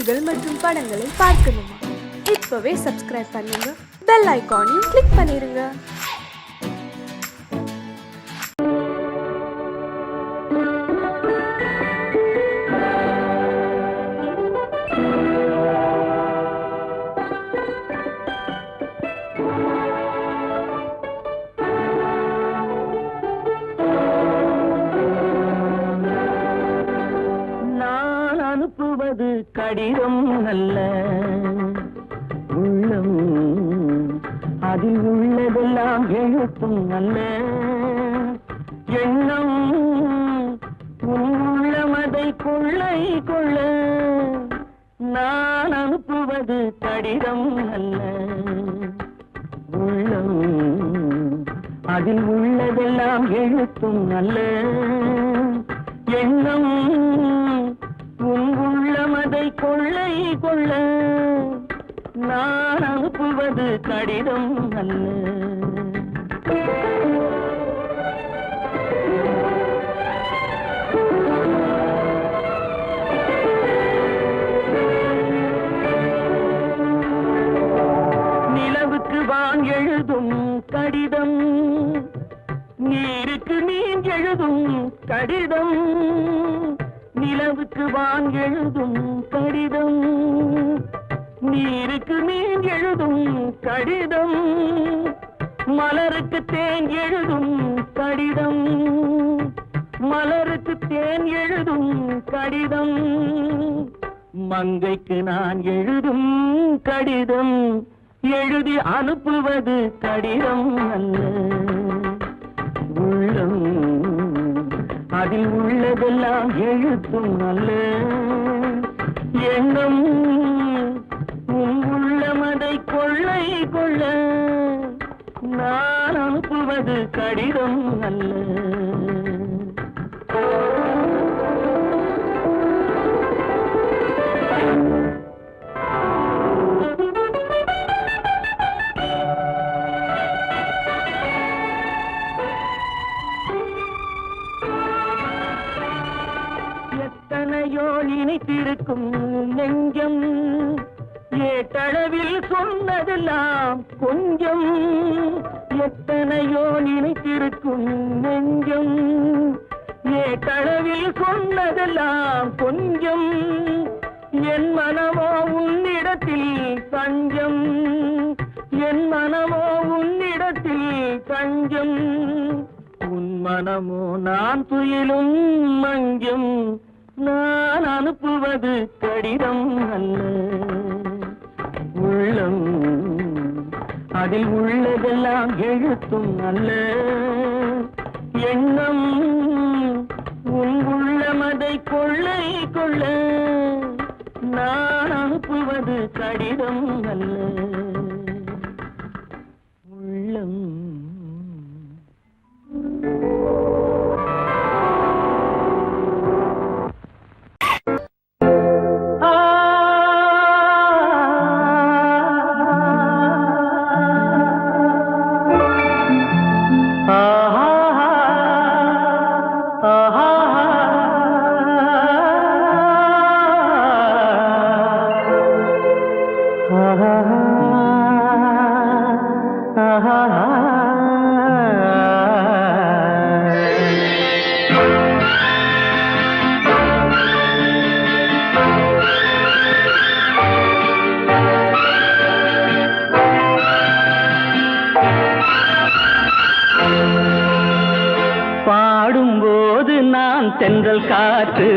செய்திகள் மற்றும் படங்களை பார்க்கணுமா? இப்பவே சப்ஸ்கிரைப் பண்ணுங்க, பெல் ஐகானையும் கிளிக் பண்ணிருங்க. அனுப்புவது கடிதம் அல்ல, உள்ளம் அதில் உள்ளதெல்லாம் எழுத்தும் அல்ல. எண்ணம் உள்ளமதை கொள்ளை கொள்ள. நான் அனுப்புவது கடிதம் அல்ல, உள்ளம் அதில் உள்ளதெல்லாம் எழுத்தும் அல்ல. எண்ணம் உள்ளமதை கொள்ளை கொள்ள. நான் அனுப்புவது கடிதம் அல்ல. நிலவுக்கு வான் எழுதும் கடிதம், நீருக்கு நீர் எழுதும் கடிதம். நிலவுக்கு வான் எழுதும் கடிதம், நீருக்கு மீன் எழுதும் கடிதம். மலருக்கு தேன் எழுதும் கடிதம், மலருக்கு தேன் எழுதும் கடிதம். மங்கைக்கு நான் எழுதும் கடிதம், எழுதி அனுப்புவது கடிதம் அல்ல. உள்ளம் அதில் உள்ளதெல்லாம் எழுத்தும் அல்ல. எண்ணம் உள்ளமதை கொள்ளை கொள்ள. நான் அனுப்புவது கடிதம் அல்ல. எத்தனையோ நினைத்திருக்கும் நெஞ்சம், ஏட்டளவில் சொன்னதெல்லாம் கொஞ்சம். எத்தனையோ நினைத்திருக்கும் நெஞ்சம், ஏட்டளவில் சொன்னதெல்லாம் கொஞ்சம். என் மனமோ உன்னிடத்தில் தஞ்சம், என் மனமோ உன்னிடத்தில் தஞ்சம். உன் மனமோ நான் துயிலும் மஞ்சம். நான் அனுப்புவது கடிதம் அல்ல, உள்ளம் அதில் உள்ளதெல்லாம் எழுத்தும் அல்ல. எண்ணம் உன் உள்ளமதை கொள்ளை கொள்ள. நான் அனுப்புவது கடிதம் அல்ல, உள்ளம். பாடும்போது நான் தென்றல் காற்று,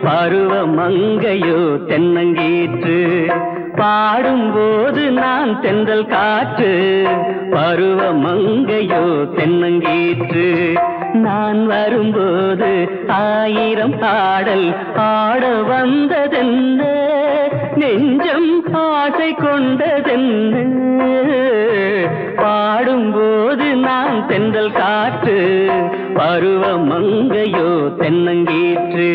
பருவ மங்கையோ தென்னங்கீற்று. பாடும்போது நான் தென்றல் காற்று, பருவ மங்கையோ தென்னங்கீற்று. நான் வரும்போது ஆயிரம் பாடல் ஆட வந்ததென்ன, நெஞ்சம் ஆசை கொண்டதென்ன. பாடும்போது நான் தென்றல் காற்று, பருவ மங்கையோ தென்னங்கீற்று.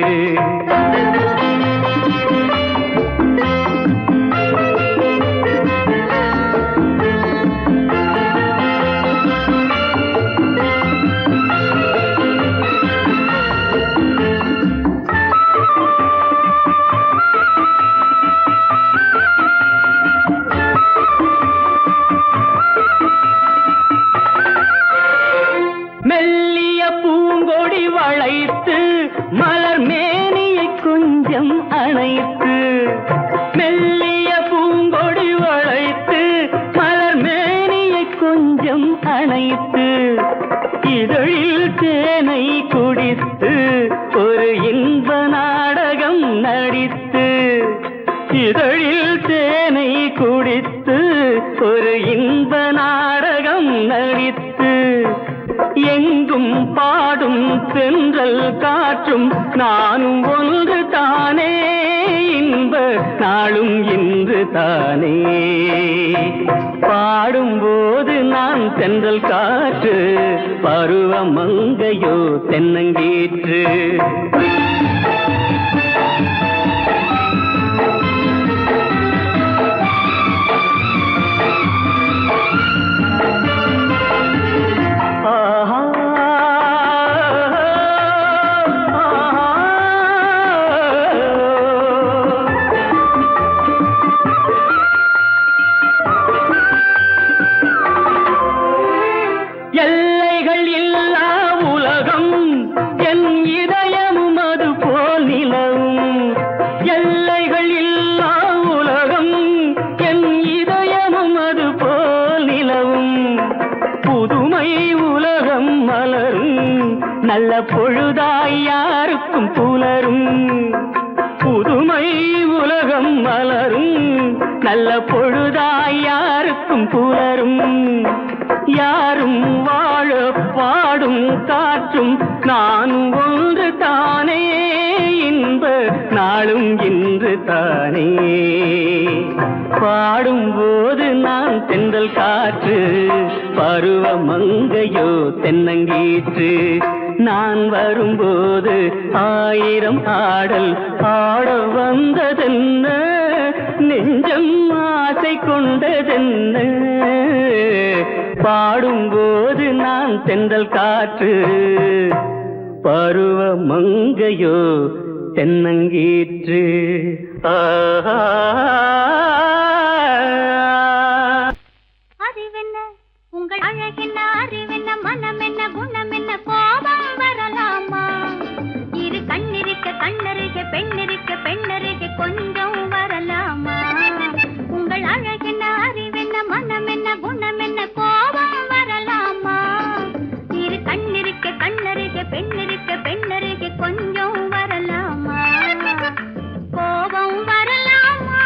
அணைத்து மெல்லிய பூங்கொடி வளைத்து மலர் மேனியை கொஞ்சம் அணைத்து இதழில் தேனை குடித்து ஒரு இன்ப நாடகம் நடித்து இதழில் தேனை குடித்து ஒரு இன்ப நாடகம் நடித்து எங்கும் பாடும் தென்றல் காற்றும் நானும் ஒன்று தானே இன்ப நாளும் இன்று தானே பாடும்போது நான் தென்றல் காற்று பருவ மங்கையோ தென்னங்கீற்று எல்லைகள் இல்லா உலகம் என் இதயமும் அது போல் நிலவும் எல்லைகள் இல்லா உலகம் என் இதயமும் அது போல் நிலவும் புதுமை உலகம் மலரும் நல்ல பொழுதாய் யாருக்கும் புலரும் புதுமை உலகம் மலரும் நல்ல பொழுதாய் யாருக்கும் புலரும் யாரும் வாழ பாடும் காற்றும் நானும் ஒன்று தானே இன்ப நாளும் இன்று தானே பாடும்போது நான் தென்றல் காற்று பருவ மங்கையோ தென்னங்கீற்று நான் வரும்போது ஆயிரம் ஆடல் ஆட வந்ததென்ன நெஞ்சம் ஆசை கொண்டதென்ன பாடும்போது நான் தென்றல் காற்று பருவ மங்கையோ தென்னங்கீற்று அறிவென்ன உங்கள் அழகென்ன அறிவென்ன மனம் என்ன குணம் என்ன கோபம் வரலாமா இரு கண்ணிருக்க கண்ணருக பெண்ணிருக்க பெண்ணருக கொஞ்சம் வரலாமா உங்கள் அழகென்ன அறிவென்ன மனம் என்ன குணம் என்ன கோபம் வரலாமா இரு கண்ணிருக்க கண்ணருக பெண்ணிருக்க பெண்ணருக கொஞ்சம் வரலாமா கோபம் வரலாமா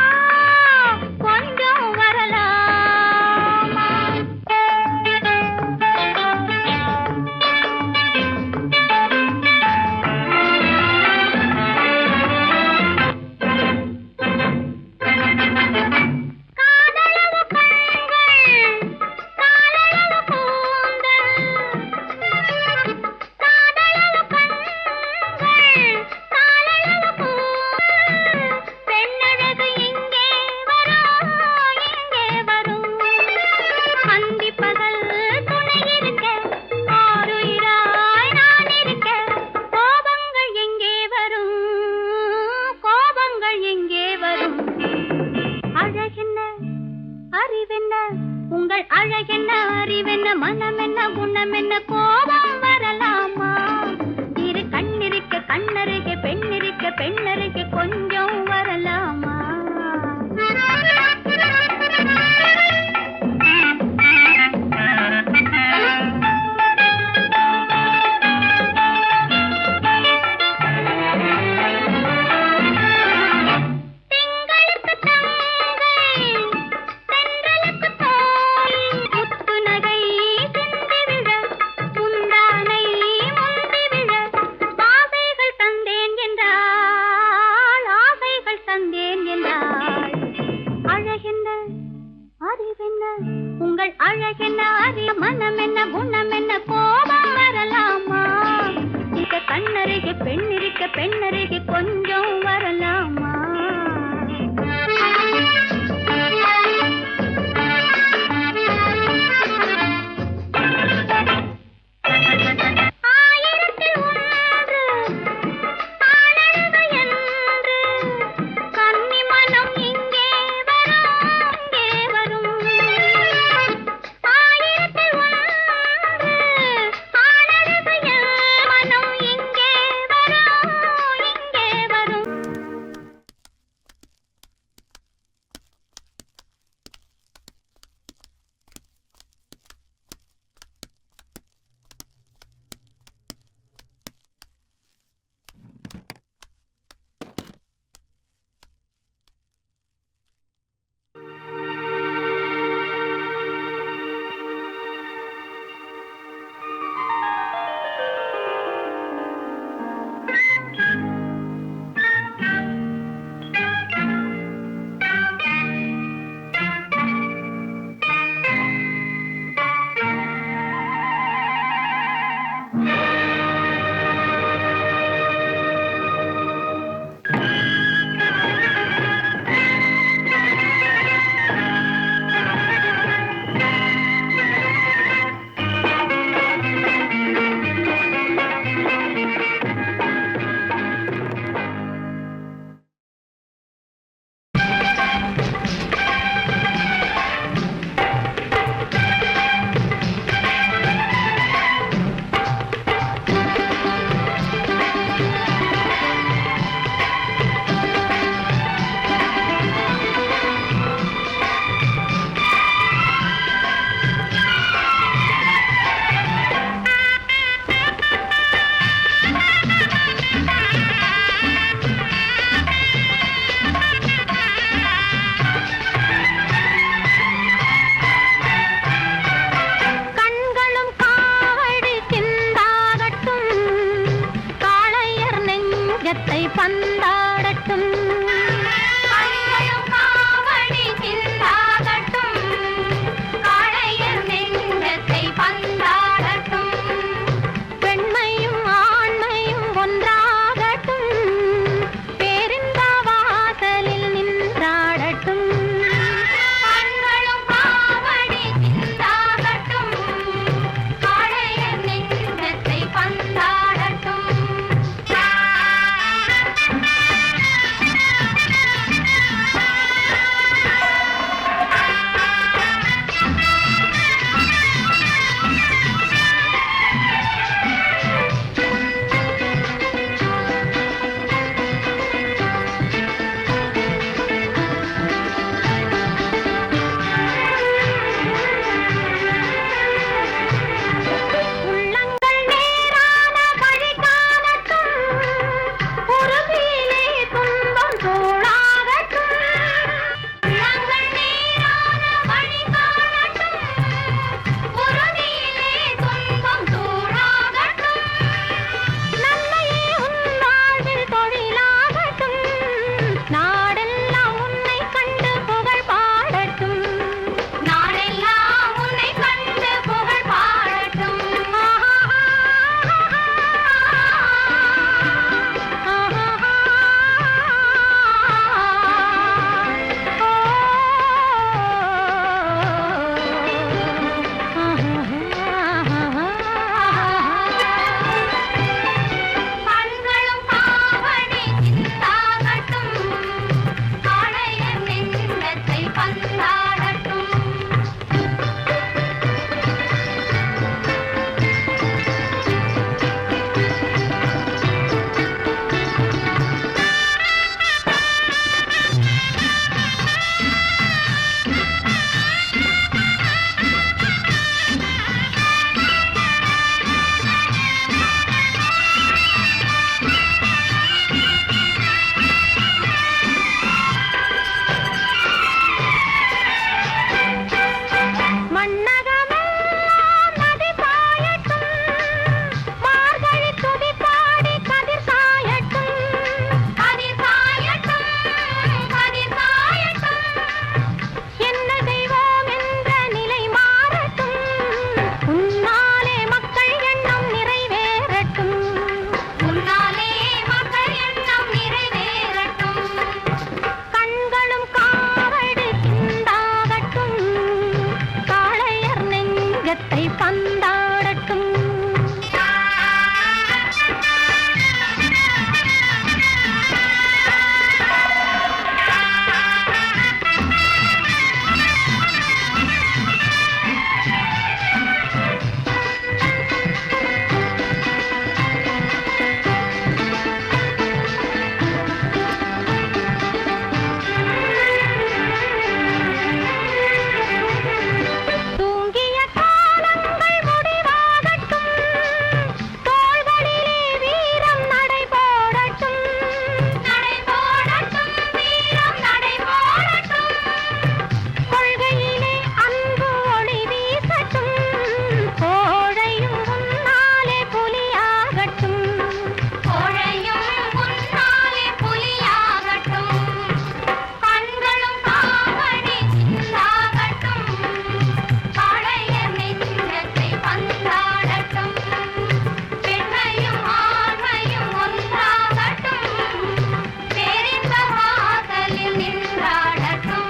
கொண்டாடட்டும்.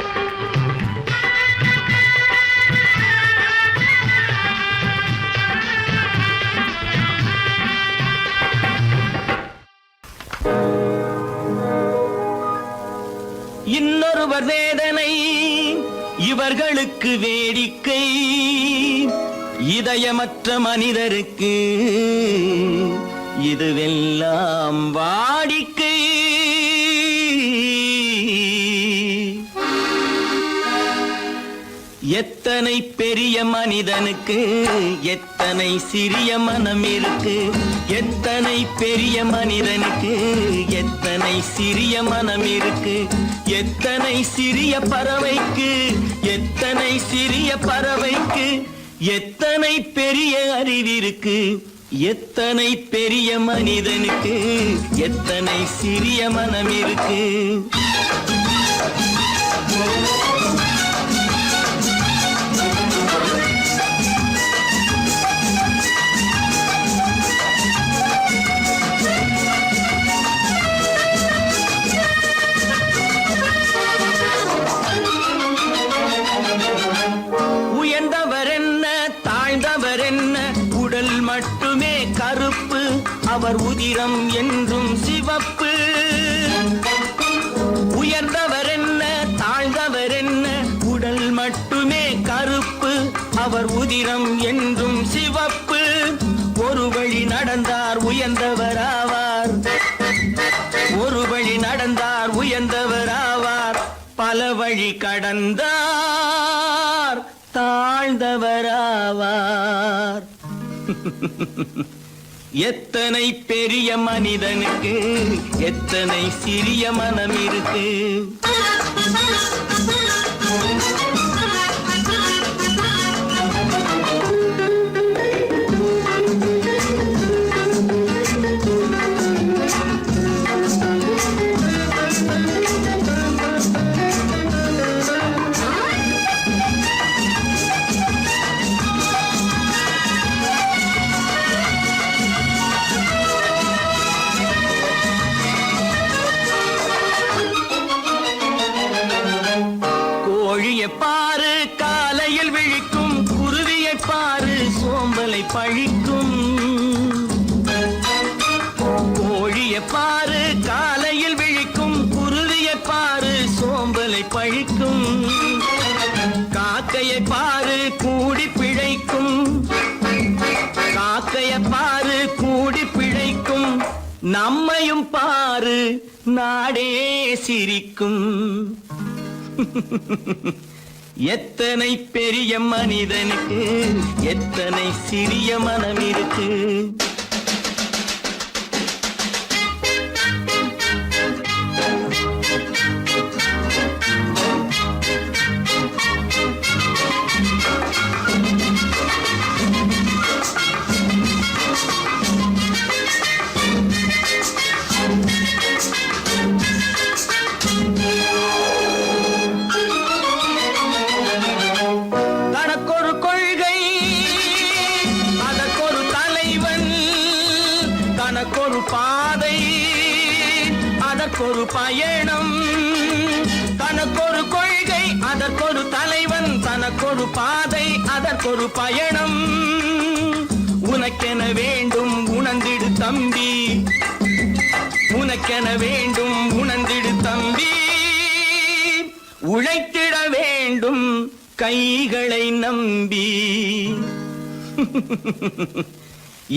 இன்னொருவர் வேதனை இவர்களுக்கு வேடிக்கை, இதயமற்ற மனிதருக்கு இதுவெல்லாம் வாடிக்கை. எத்தனை பெரிய மனிதனுக்கு எத்தனை சிறிய மனம் இருக்கு, எத்தனை பெரிய மனிதனுக்கு எத்தனை சிறிய மனம் இருக்கு, எத்தனை சிறிய பறவைக்கு எத்தனை சிறிய பறவைக்கு எத்தனை பெரிய அறிவிருக்கு, எத்தனை பெரிய மனிதனுக்கு எத்தனை சிறிய மனம் இருக்கு. மட்டுமே கருப்பு, அவர் உதிரம் என்றும் சிவப்பு. உயர்ந்தவர் என்ன தாழ்ந்தவர் என்ன, உடல் மட்டுமே கருப்பு, அவர் உதிரம் என்றும் சிவப்பு. ஒரு வழி நடந்தார் உயர்ந்தவர் ஆவார், ஒரு வழி நடந்தார் உயர்ந்தவர் ஆவார், பல வழி கடந்தார் தாழ்ந்தவர் ஆவார். எத்தனை பெரிய மனிதனுக்கு எத்தனை சிறிய மனம் இருக்கு. பாரு காலையில் விழிக்கும், குருவியை பாரு சோம்பலை பழிக்கும். கோழியை பாரு காலையில் விழிக்கும், குருவியை பாரு சோம்பலை பழிக்கும். காக்கையை பாரு கூடி பிழைக்கும், காக்கையை பாரு கூடி பிழைக்கும். நம்மையும் பாரு நாடே சிரிக்கும். எத்தனை பெரிய மனிதனுக்கு எத்தனை சிறிய மனம் இருக்கு. தனக்கொரு பாதை அதற்கொரு பயணம், தனக்கொரு கொள்கை அதற்கொரு தலைவன், தனக்கொரு பாதை அதற்கொரு பயணம். உனக்கென வேண்டும் உணர்ந்திடு தம்பி, உனக்கென வேண்டும் உணர்ந்திடு தம்பி. உழைத்திட வேண்டும் கைகளை நம்பி.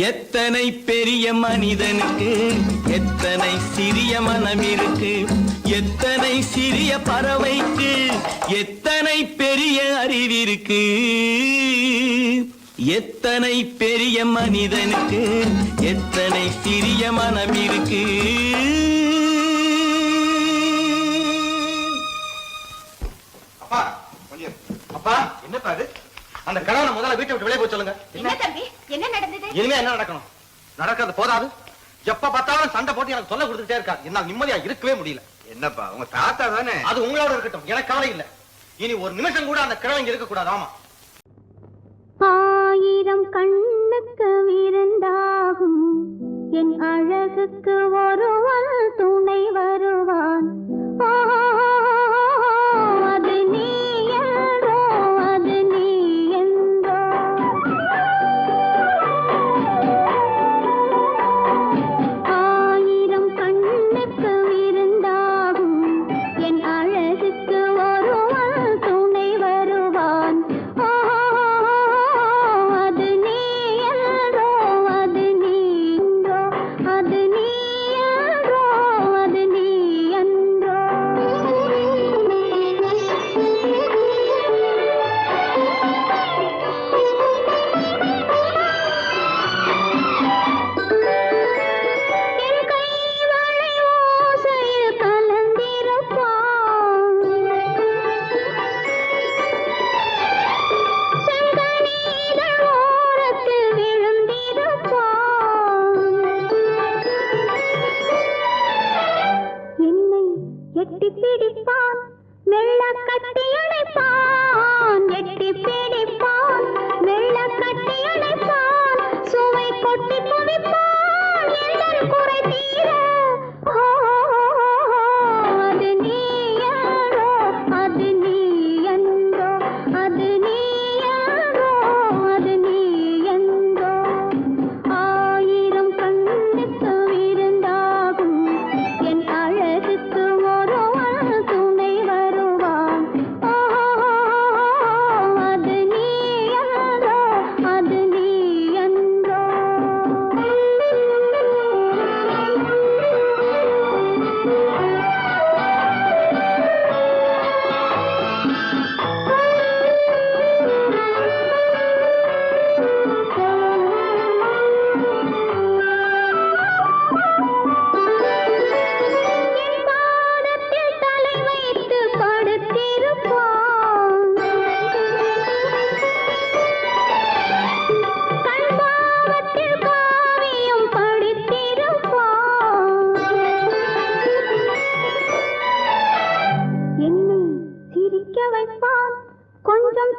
எத்தனை பெரிய மனிதனுக்கு எத்தனை சிறிய மனம் இருக்கு, எத்தனை சிறிய பறவைக்கு எத்தனை பெரிய அறிவிருக்கு, எத்தனை பெரிய மனிதனுக்கு எத்தனை சிறிய மனம் இருக்கு. அப்பா கொஞ்சம், அப்பா என்னப்பா அது? அந்த கணவனை முதல்ல வீட்டை விட்டு வெளியே போய் சொல்லுங்க. என்ன தம்பி, என்ன நடந்தது? இனிமே என்ன நடக்கணும்? நடக்கிறது போதாது, எப்ப பார்த்தாலும் சண்டை போட்டு எனக்கு சொல்ல கொடுத்துட்டே இருக்கா. என்னால் நிம்மதியா இருக்கவே முடியல. என்னப்பா உங்க தாத்தா தானே? அது உங்களோட இருக்கட்டும், எனக்கு கவலை இல்ல. இனி ஒரு நிமிஷம் கூட அந்த கிழவங்க இருக்க கூடாது. ஆமா, ஆயிரம் கண்ணுக்கு விருந்தாகும் என் அழகுக்கு ஒருவன் துணை வருவான்.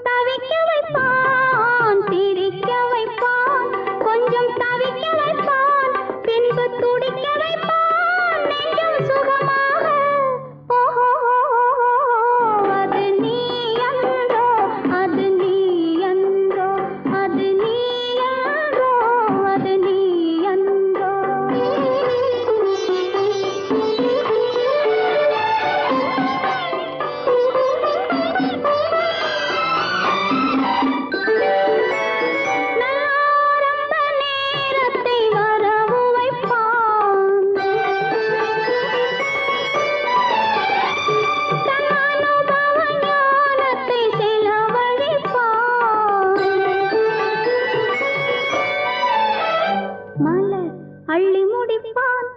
தவிக்க வைப்பான் சிரிக்க வைப்பான் கொஞ்சம் தவிக்க வைப்பான் பின்பு துடிக்க வைப்பான் நெஞ்சம் சுகமாக ஓஹோ அது நீ அன்றோ அது நீ அன்றோ அது நீ அன்றோ அது நீ அன்றோ நாரம்ப நேரத்தை வரவு வைப்பான் தன்னானுபவ ஞானத்தை செலவழிப்பான் மலர் அள்ளி முடிப்பான்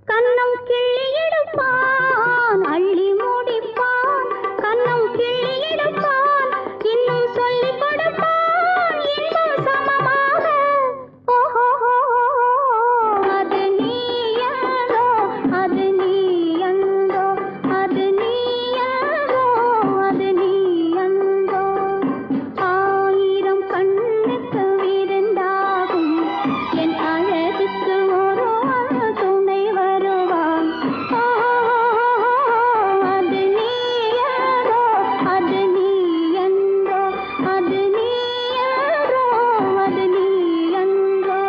கன்னம் கிள்ளி எடுப்பான் அள்ளி முடிப்பான் கன்னம் கிள்ளி எடுப்பான் இன்னும் சொல்லிக் கொடுப்பான் இன்னும் சமமாக ஓஹோ அது நீ அன்றோ அது நீ அன்றோ அது நீ அன்றோ அது நீ அன்றோ ஆயிரம் கண்ணுக்கு விருந்தாகும் என் அழகுக்கு ஒருவன் துணை வருவான் அது நீ அன்றோ அது நீ அன்றோ அது நீ அன்றோ அது நீ அன்றோ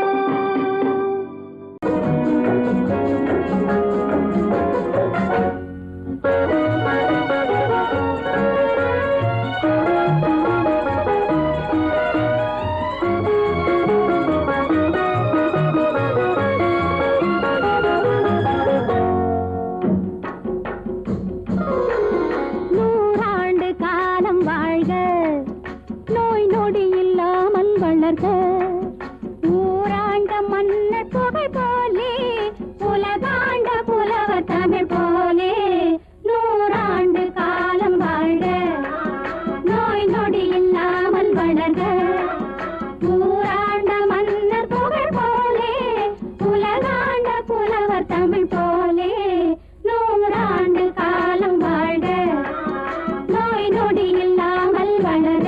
நூறாண்டு காலம் வாழ்க நோய் நொடி இல்லாமல் வளர்க ஊராண்ட மன்னர் புகழ் போலே உலகாண்ட புலவர் தமிழ் போலே நூறாண்டு காலம் வாழ்க நோய் நொடி இல்லாமல் வளர்க ஊராண்ட மன்னர் புகழ் போலே உலகாண்ட புலவர் தமிழ் போலே நூறாண்டு காலம் வாழ்க நோய் நொடி இல்லாமல் வளர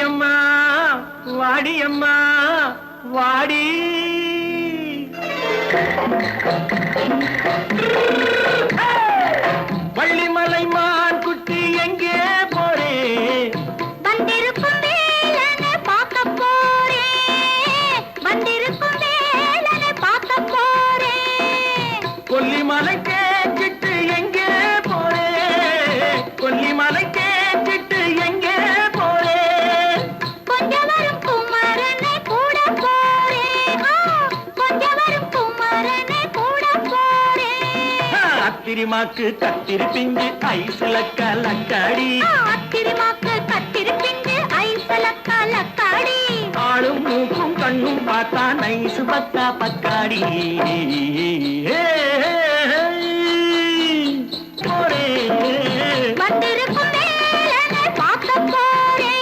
வாடியம்மா வாடியம்மா வாடி. வள்ளிமலை மான் குட்டி எங்கே போறே? வந்திருக்கும் வேலனை பார்க்க போறேன், வந்திருக்கும் வேலனை பார்க்க போறேன். கொல்லிமலை கேட்டுட்டு எங்கே போறே? கொல்லிமலை கேட்டுட்டு எங்கே போறே? கொஞ்சம் வரும் குமரனை கூட போறேன், கொஞ்சம் வரும் குமரனை கூட போறேன். அத்திரிமாக்கு கத்திருப்பிஞ்சு ஐசுல கலக்காடி, அத்திரிமாக்கு கத்திருப்பிஞ்சு ஐசல கலக்காடி. ஆளும் மூக்கும் கண்ணும் பார்த்தா நைசு பக்கா பக்காடி. போரே வந்திருக்கும் வேலனை பார்க்க போறேன்.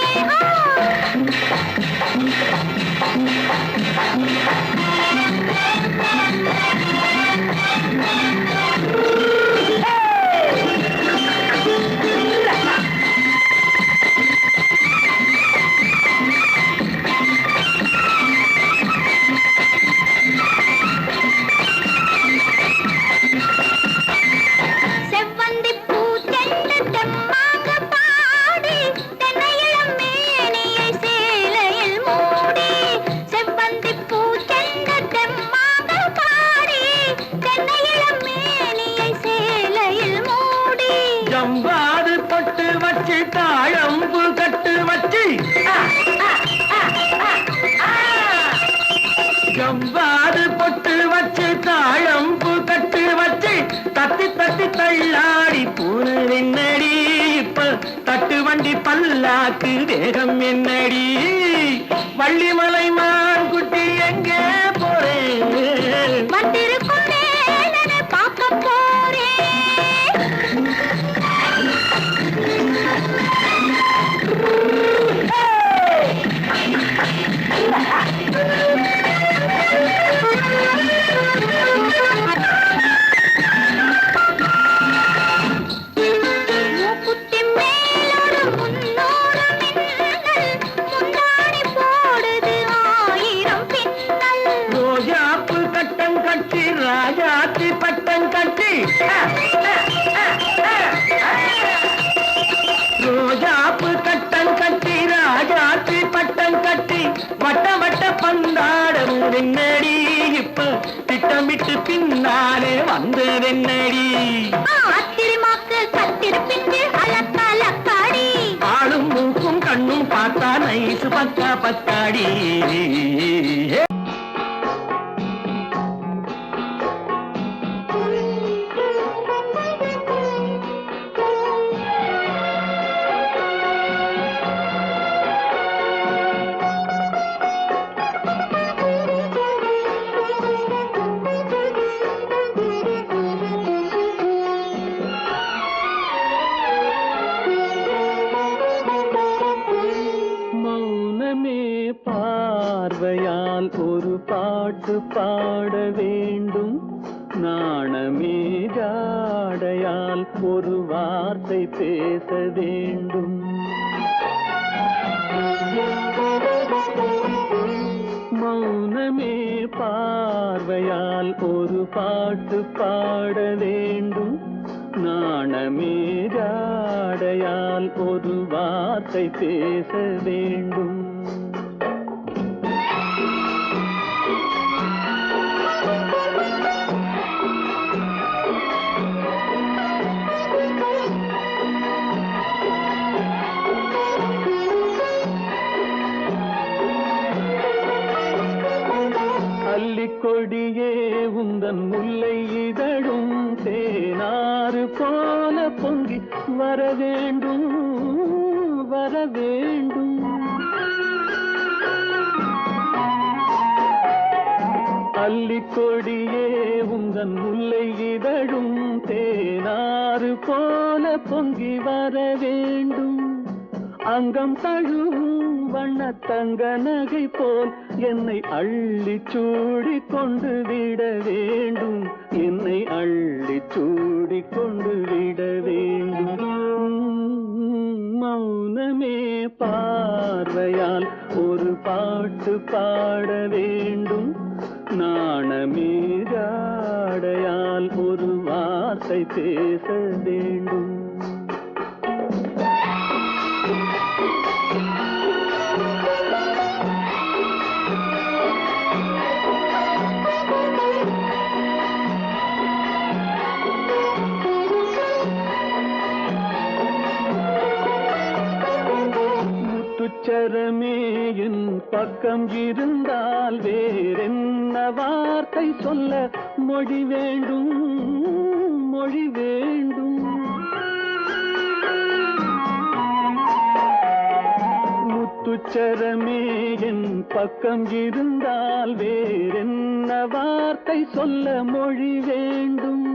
செவ்வந்தி பூச்செண்டு தெம்மாக பாடி, தென்னையிளம் மேனியை சேலையில் மூடி. செவ்வந்தி பூச்செண்டு தெம்மாக பாடி, தென்னையிளம் மேனியை சேலையில் மூடி. ஜம்பாது பொட்டு வச்சு தாழம்பு கட்டு வச்சு, ஜம்பாது பொட்டு வச்சு தாழம்பு கட்டு வச்சு, தத்தி தத்தி தள்ளாடி பூனு என்னடி. இப்ப தட்டு வண்டி பல்லாக்கு வேகம் என்னடி. வள்ளிமலை மான் குட்டி எங்கே போறேன்? வந்திருக்கும் வேலனை பார்க்க போறேன். மூக்குத்தி மேலோடு முன்னோடு மின்னல், முந்தாணி போடுது 1000 பின்னல். ரோஜாப்பு கட்டம் கட்டி ராஜாத்தி பட்டம் கட்டி, ரோஜாப்பு கட்டம் கட்டி ராஜாத்தி பட்டம் கட்டி, வட்ட வட்ட பந்தாடம் என்னடி. இப்ப திட்டமிட்டு பின்னாலே வந்ததென்னடி. அத்திரிமாக்கு கத்திருப்பிஞ்சு அலக்காடி. ஆளும் மூக்கும் கண்ணும் பார்த்தா நைசு பக்கா பத்தாடி. மௌனமே பார்வையால் ஒரு பாட்டு பாட வேண்டும், நாணமே ஜாடையால் ஒரு வார்த்தை பேச வேண்டும். மௌனமே பார்வையால் ஒரு பாட்டு பாட வேண்டும், நாணமே ஜாடையால் ஒரு வார்த்தை பேச வேண்டும். அல்லிக்கொடியே உந்தன் முல்லை இதழும் தேனாறு போல பொங்கி வர வேண்டும் வர வேண்டும். அல்லிக்கொடியே உந்தன் முல்லை இதழும் தேனாறு போல பொங்கி வர வேண்டும். அங்கம் தழுவும் வண்ணத்தங்க நகை போல் என்னை அள்ளி சூடி கொண்டு விட வேண்டும், என்னை அள்ளி சூடி கொண்டு விட வேண்டும். மௌனமே பார்வையால் ஒரு பாட்டு பாட வேண்டும், நாணமே ஜாடையால் ஒரு வார்த்தை பேச வேண்டும். முத்துச்சரமே என் பக்கம் இருந்தால் வேறென்ன வார்த்தை சொல்ல மொழி வேண்டும், மொழி வேண்டும். முத்துச்சரமே என் பக்கம் இருந்தால் வேறென்ன வார்த்தை சொல்ல மொழி வேண்டும்.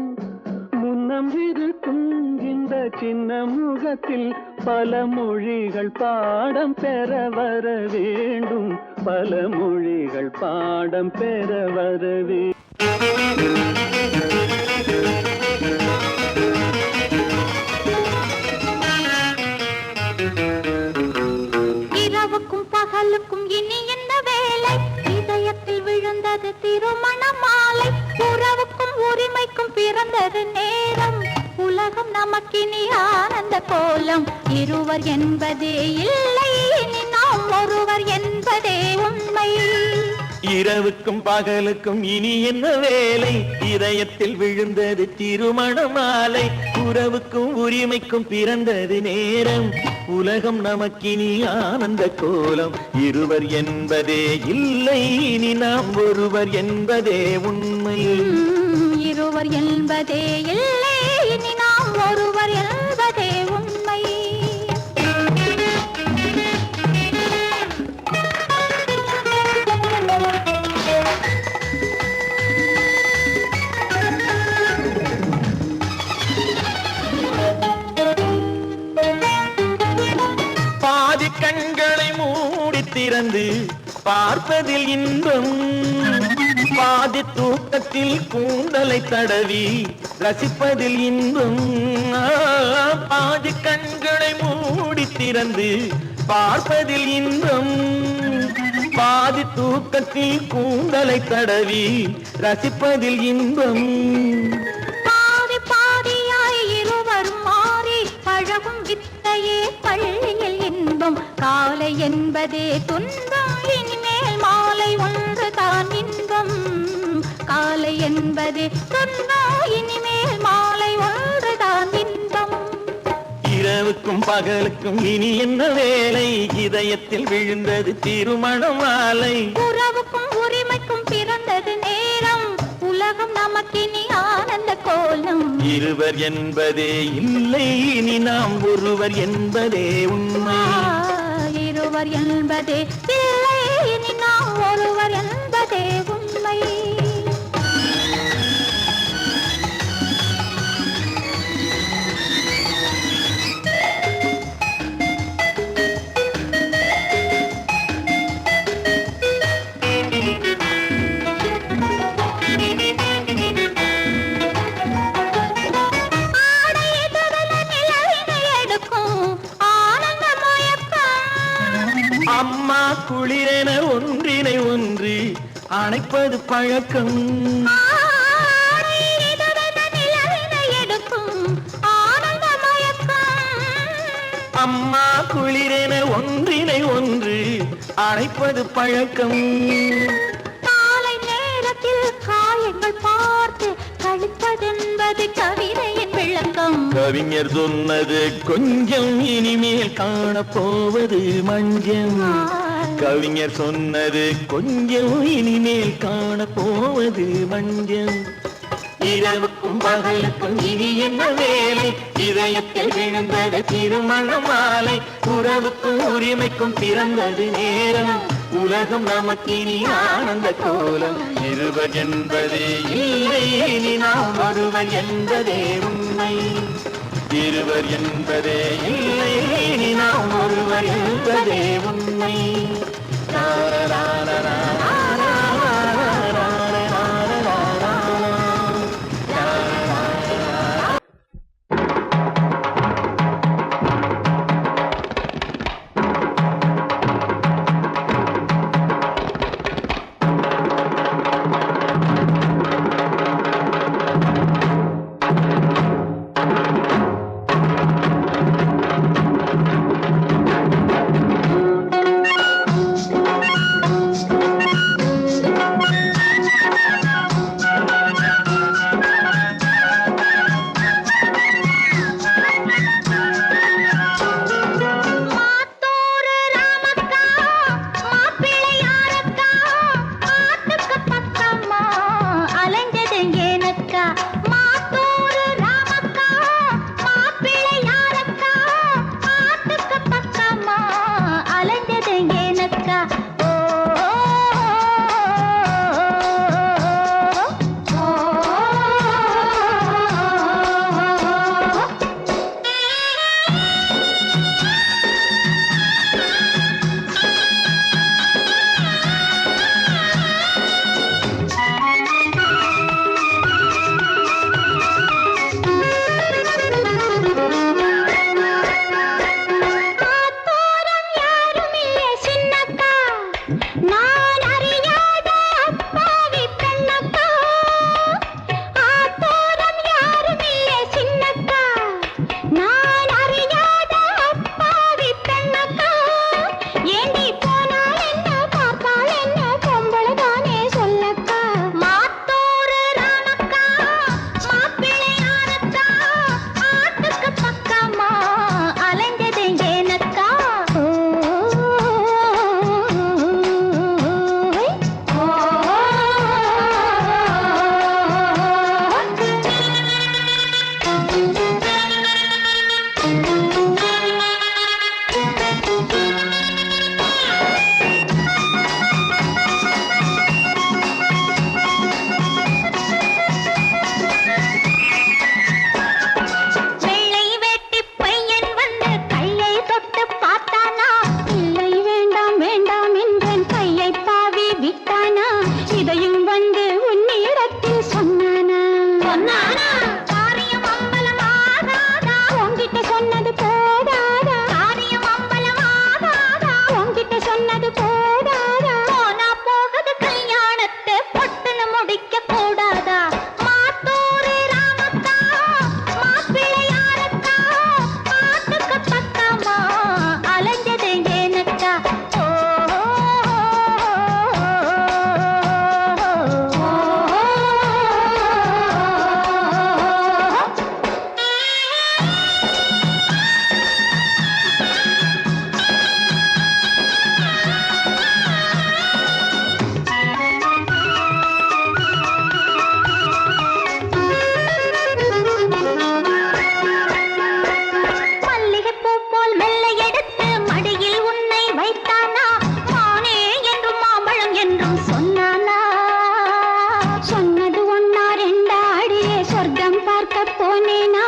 முன்னம் இருக்கும் இந்த சின்ன முகத்தில் பல மொழிகள் பாடம் பெற வர வேண்டும், பல மொழிகள் பாடம் பெற வர இரவுக்கும் பகலுக்கும் இனி என்ன வேலை, இதயத்தில் விழுந்தது திருமண மாலை. உறவுக்கும் உரிமைக்கும் பிறந்தது நேரம், உலகம் நமக்கினி ஆனந்த கோலம். இருவர் என்பதே இல்லை, இனி நாம் ஒருவர் என்பதே உண்மை. இரவுக்கும் பகலுக்கும் இனி என்ன வேலை, இதயத்தில் விழுந்தது திருமண மாலை. உறவுக்கும் உரிமைக்கும் பிறந்தது நேரம், உலகம் நமக்கினி ஆனந்த கோலம். இருவர் என்பதே இல்லை, இனி நாம் ஒருவர் என்பதே உண்மை. இருவர் என்பதே இல்லை, இனி நாம் ஒருவர் என்பதே உண்மை. பாதி கண்களை மூடி திறந்து பார்ப்பதில் இன்பம், பாதி தூக்கத்தில் கூந்தலை தடவி ரசிப்பதில் இன்பம். பாதி கண்களை மூடி திறந்து பார்ப்பதில் இன்பம், பாதி தூக்கத்தில் கூந்தலை தடவி ரசிப்பதில் இன்பம். பாதி பாதியாய் இருவர் மாறி பழகும் வித்தையே பள்ளியில் இன்பம். காலை என்பதே துன்பம், இனிமேல் மாலை ஒன்று தான் இன்பம். காலை என்பதே துன்பம், இனிமேல் மாலை ஒன்று தான் இன்பம். இரவுக்கும் பகலுக்கும் இனி என்ன வேலை, இதயத்தில் விழுந்தது திருமண மாலை. உறவுக்கும் உரிமைக்கும் பிறந்தது நேரம், உலகம் நமக்கினி ஆனந்த கோலம். இருவர் என்பதே இல்லை, இனி நாம் ஒருவர் என்பதே உண்மை. இருவர் என்பதே இல்லை, இனி நாம் ஒருவர் என்பதே உண்மை. அம்மா குளிரென ஒன்றினை ஒன்று அணைப்பது பழக்கம், அம்மா குளிரென ஒன்றினை ஒன்று அணைப்பது பழக்கம். காலை நேரத்தில் காயங்கள் பார்த்து கழிப்பதென்பது கவிதையின் விளக்கம். கவிஞர் சொன்னது கொஞ்சம், இனிமேல் காணப்போவது மஞ்சம். கவிஞர் சொன்னது கொஞ்சம், இனிமேல் காணப்போவது மஞ்சம். இரவுக்கும் பகலுக்கும் இனி என்ன வேலை, இதயத்தில் விழுந்தது திருமண மாலை. உறவுக்கும் உரிமைக்கும் பிறந்தது நேரம், உலகம் நமக்கினி ஆனந்த கோலம். இருவர் என்பதே இல்லை, இனி நாம் ஒருவர் என்பதே உண்மை. இருவர் என்பதே இல்லை, இனி நாம் ஒருவர் என்பதே உண்மை. நான் அறியாத அப்பாவி பெண்ணக்கா, ஆத்தோரம் யாரும் இல்லை சின்னக்கா. நான் அறியாத அப்பாவி பெண்ணக்கா, ஏண்டி போனால் என்ன பார்த்தால் என்ன பொம்பளைதானே சொல்லக்கா. மாத்தோரு ராமக்கா மாப்பிள்ளையாரக்கா, ஆட்டுக்கு பக்கமா அலைஞ்சது ஏனக்கா. வெள்ளை வேட்டி பையன் வந்து கையை தொட்டு பார்த்தானா, இல்லை வேண்டாம் வேண்டாம் என்றேன் கையை பாவி விட்டானா. இதையும் வந்து உன்னிடத்தில் சொன்னானா. காரியம் அம்பலமாகாதா, உன்கிட்ட சொன்னது போதாதா. காரியம் அம்பலமாகாதா, உன்கிட்ட சொன்னது போதாதா. போனா போகுது கல்யாணத்தை பொட்டுன்னு முடிக்க கூடாதா. மாத்தூரு ராமக்கா மாப்பிள்ளையாரக்கா, ஆட்டுக்கு பக்கமா அலைஞ்சது ஏனக்கா. மல்லிகைப்பூ போல் மெல்ல எடுத்து மடியில் உன்னை வைத்தானா, மானே என்றும் மாம்பழம் என்றும் சொன்னானா. சொன்னது ஒன்னா ரெண்டா அடியே சொர்க்கம் பார்க்க போனேனா,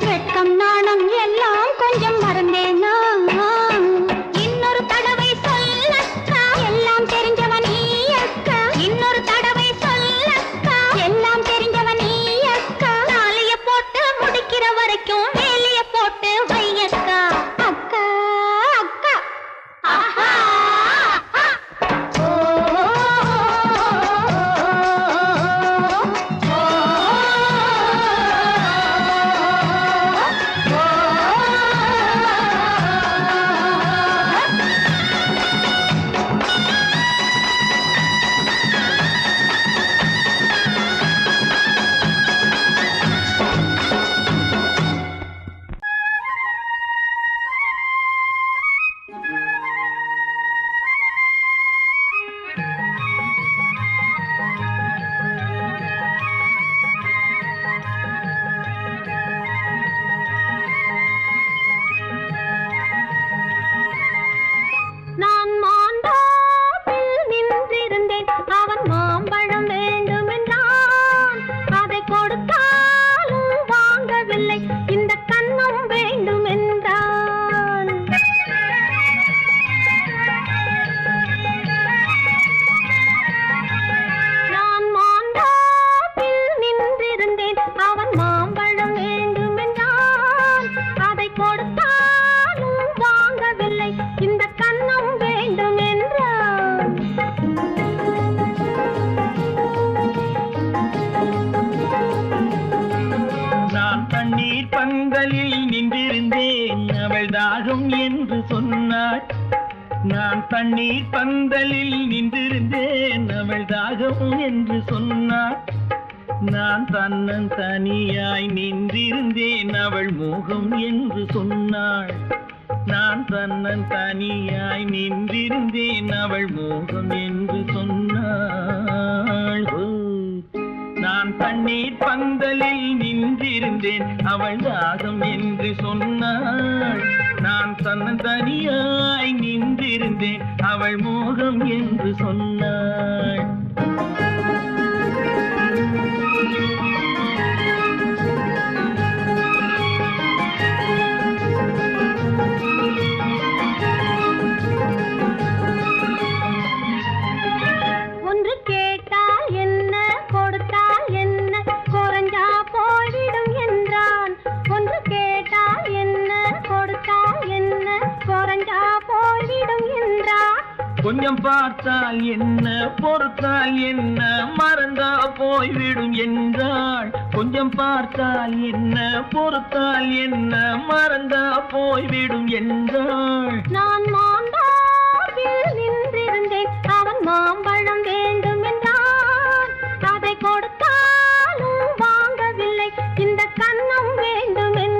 வெட்கம் நாணம் எல்லாம் கொஞ்சம் மறந்தேனா. இன்னொரு தடவை சொல்லக்கா, எல்லாம் தெரிஞ்சவன் நீ அக்கா. இன்னொரு தடவை சொல்லக்கா, எல்லாம் தெரிஞ்சவன் நீ அக்கா. தாலிய போட்டு முடிக்கிற வரைக்கும் வேலிய போட்டு வையக்கா. அக்கா அக்கா ஆஹா நான் மாந்தாப்பில் நின்றிருந்தேன், அவன் மாம்பழம் வேண்டுமென்றான். அதை கொடுத்தாலும் வாங்கவில்லை, இந்த கன்னம் வேண்டும் என்றான். நான் மாந்தாப்பில் நின்றிருந்தேன், அவன் மாம்பழம் வேண்டுமென்றான். அதை கொடுத்தாலும் வாங்கவில்லை, இந்த கன்னம் வேண்டும் என்றான். நான் தண்ணீர் பந்தலில் நின்றிருந்தேன், அவள் தாகம் என்று சொன்னாள். நான் தண்ணீர் பந்தலில் நின்றிருந்தேன், அவள் தாகம் என்று சொன்னாள். நான் தன்னன் தனியாய் நின்றிருந்தேன், அவள் மோகம் என்று சொன்னாள். நான் தன்னன் தனியாய் நின்றிருந்தேன், அவள் மோகம் என்று சொன்னாள். நான் தண்ணீர் பந்தலில் நின்றிருந்தேன், அவள் தாகம் என்று சொன்னாள். நான் தன்னன் தனியாய் நின்றிருந்தேன், அவள் மோகம் என்று சொன்னாள். ஒன்று கேட்டால் என்ன கொடுத்தால் என்ன, குறைஞ்சா போய்விடும் என்றான். ஒன்று கேட்டால் என்ன கொடுத்தால் என்ன, குறைஞ்சா போய்விடும் என்றான். கொஞ்சம் பார்த்தால் என்ன பொறுத்தால் என்ன மறந்தா போய்விடும் என்றாள். கொஞ்சம் பார்த்தால் என்ன பொறுத்தால் என்ன மறந்தா போய்விடும் என்றாள். நான் மாந்தாவில் நின்றிருந்தேன், அவன் மாம்பழம் வேண்டும் என்றான். அதை கொடுத்தாலும் வாங்கவில்லை, இந்த கன்னம் வேண்டும் என்றான்.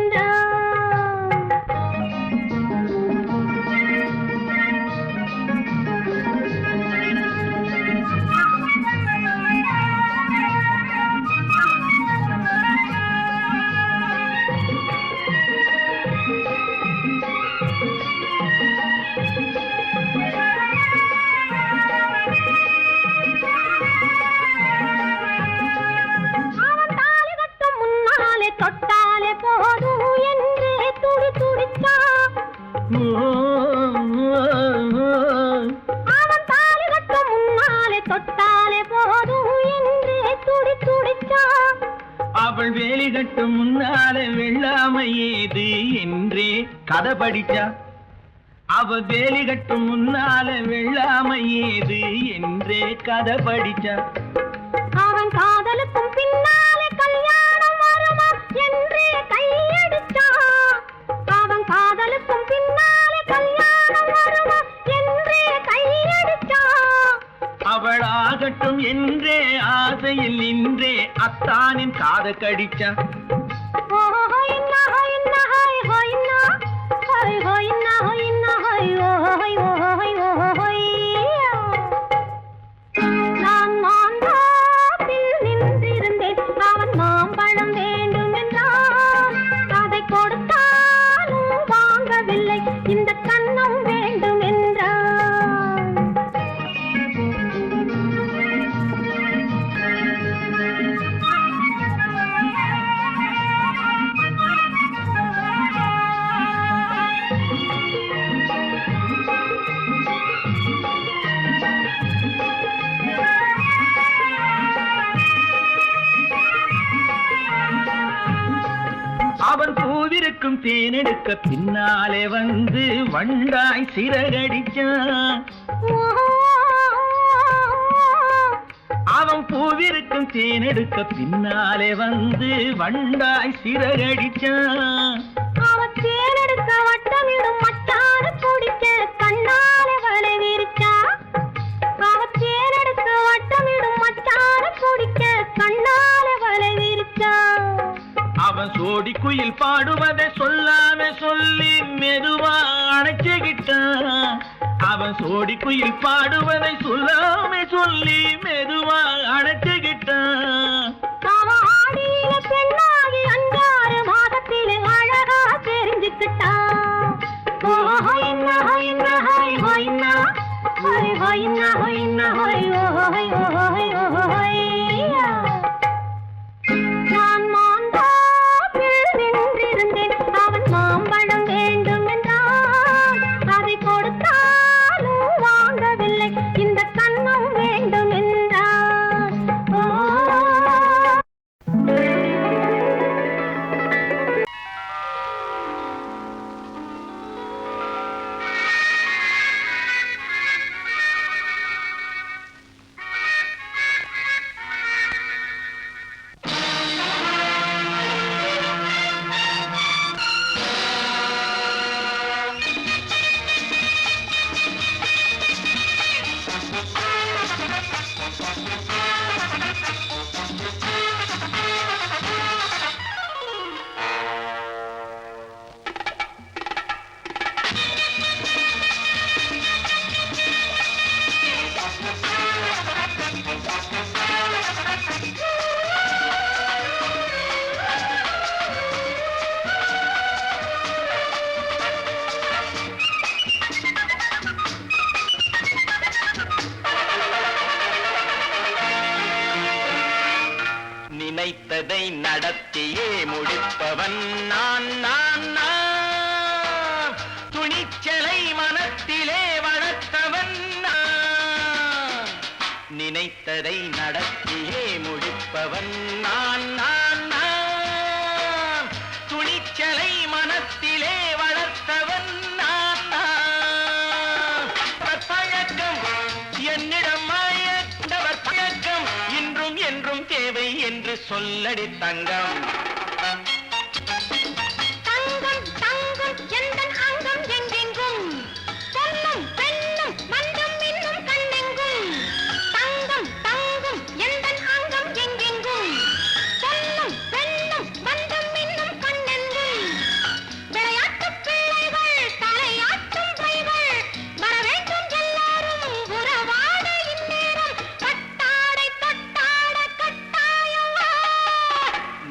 தொட்டாலே போதும் என்றே துடி துடித்தான். அவன் தாலி கட்டும் முன்னாலே தொட்டாலே போதும் என்றே துடி துடித்தான். அவள் வேலி கட்டும் முன்னாலே வெள்ளாமை ஏது என்றே கதை படிச்சா. அவள் வேலி கட்டும் முன்னாலே வெள்ளாமை ஏது என்றே கதை படிச்சா. அவன் காதலுக்கும் பின்னாலே கல்யாணம் வருமா என்றே கையடிச்சான். அவன் காதலுக்கும் பின்னாலே கல்யாணம் வருமா என்றே கையடிச்சான். அவள் ஆகட்டும் என்றே ஆசையில் நின்றே அத்தானின் காத கடிச்சா. நான் மாந்தாப்பில் நின்றிருந்தேன், அவன் மாம்பழம் வேண்டும் என்றான். அதை கொடுத்தாலும் வாங்கவில்லை, இந்த கன்னம் வேண்டும் என்றான். அவன் பூவிருக்கும் தேனெடுக்க பின்னாலே வந்து வண்டாய் சிறகடிச்சான். அவன் பூவிருக்கும் தேனெடுக்க பின்னாலே வந்து வண்டாய் சிறகடிச்சான். அவன் தேனெடுக்க வட்டமிடும் மட்டாறு குடிக்க கண்ணாலே வலை விரிச்சா. அவன் தேனெடுக்க வட்டமிடும் மட்டாறு குடிக்க கண்ணாலே வலை விரிச்சா. அவன் சோடி குயில் பாடுவதை சொல்லாம சொல்லி மெதுவா அணைச்சுக்கிட்டான். அவன் சோடி குயில் பாடுவதை சொல்லாம சொல்லி மெதுவா அணைச்சுக்கிட்டான். அவன் ஆடியில பெண்ணாகி 5-6 மாதத்திலே அழகா தெரிஞ்சுக்கிட்டான். நான் மாந்தாப்பில் நின்றிருந்தேன், அவன் மாம்பழம் வேண்டும் என்றான். அதை கொடுத்தாலும் வாங்கவில்லை, இந்த கன்னம் வேண்டும் என்றான். நினைத்ததை நடத்தியே முடிப்பவன் நான் நான் நான். துணிச்சலை மனத்திலே வளர்த்தவன் நான். நினைத்ததை நடத்தியே முடிப்பவன் நான் நான் நான். துணிச்சலை மனத்திலே வளர்த்தவன் நான் நான். பழக்கம் சொல்லடி தங்கம். தங்கம் தங்கம் எந்தன் அங்கம் எங்கெங்கும் பொன்னும் பெண்ணும் மந்தம் இன்னும் கண்ணெங்கும். தங்கம் தங்கம் எந்தன் அங்கம் எங்கெங்கும் பொன்னும் பெண்ணும் மந்தம் இன்னும் கண்ணெங்கும். விளையாட்டு பிள்ளைகள் தலையாட்டும் பைகள் வர வேண்டும் எல்லாரும் உறவாட இந்நேரம் கட்டாடை தொட்டாட கட்டாயவா.